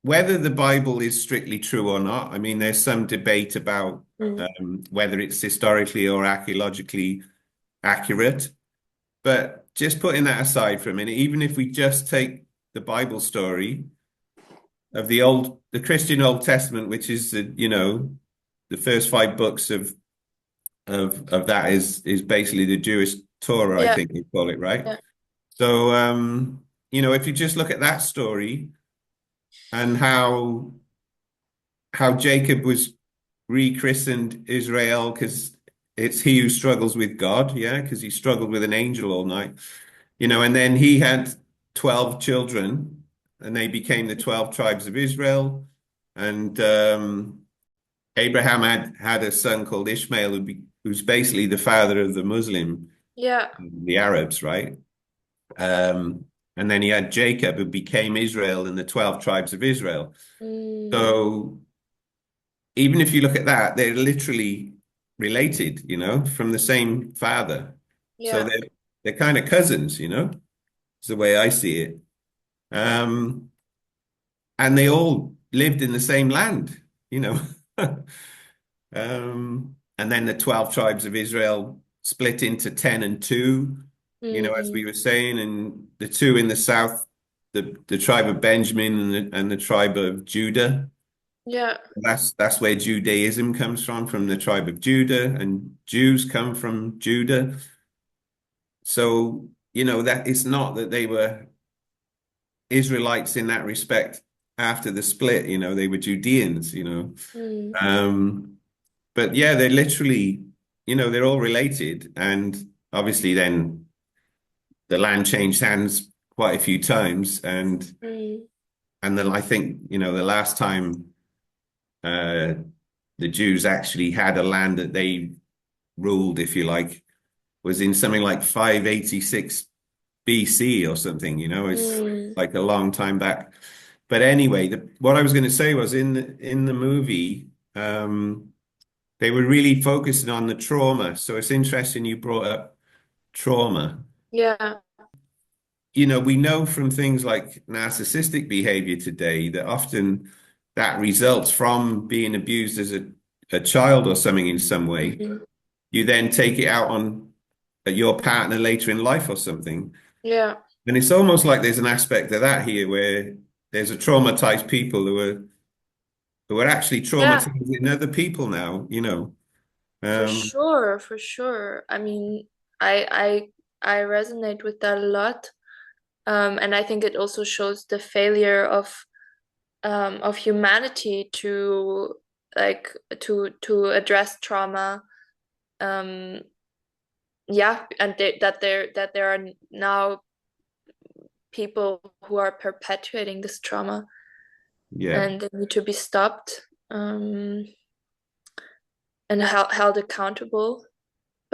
whether the Bible is strictly true or not, I mean, there's some debate about Mm. whether it's historically or archaeologically accurate. But just putting that aside for a minute, even if we just take the Bible story of the Christian Old Testament, which is the first five books of that is basically the Jewish Torah, I Yeah, think they call it, right? yeah. So if you just look at that story and how Jacob was rechristened Israel because it's he who struggles with God, yeah, because he struggled with an angel all night, and then he had 12 children and they became the 12 tribes of Israel. And Abraham had a son called Ishmael who's basically the father of Yeah. the Arabs, right? Um, and then he had Jacob who became Israel and the 12 tribes of Israel. Mm. So even if you look at that, they're literally related, from the same father. So Yeah. they're kind of cousins, is the way I see it. Um, and they all lived in the same land, you know. And then the 12 tribes of Israel split into 10 and 2, as Mm. we were saying, and the two in the south, the tribe of Benjamin and the tribe of Judah. Yeah. That's where Judaism comes from the tribe of Judah, and Jews come from Judah. So, that it's not that they were Israelites in that respect after the split, they were Judeans, Mm. Um, but yeah, they're literally, they're all related. And obviously then the land changed hands quite a few times. Mm. And then I think, the last time uh the Jews actually had a land that they ruled, if you like, was in something like 586 BC or something, it's Mm. like a long time back. But anyway, what I was going to say was in the movie, they were really focusing on the trauma. So it's interesting you brought up trauma. Yeah. We know from things like narcissistic behavior today that often that results from being abused as a child or something in some way. Mm. You then take it out on your partner later in life or something. Yeah. And it's almost like there's an aspect of that here where there's a traumatized people who are actually Yeah. traumatizing other people now, For Um, sure, for sure. I mean, I resonate with that a lot. And I think it also shows the failure of humanity to like to address trauma. Um, yeah, and that there are now people who are perpetuating this trauma yeah. and they need to be stopped and held accountable.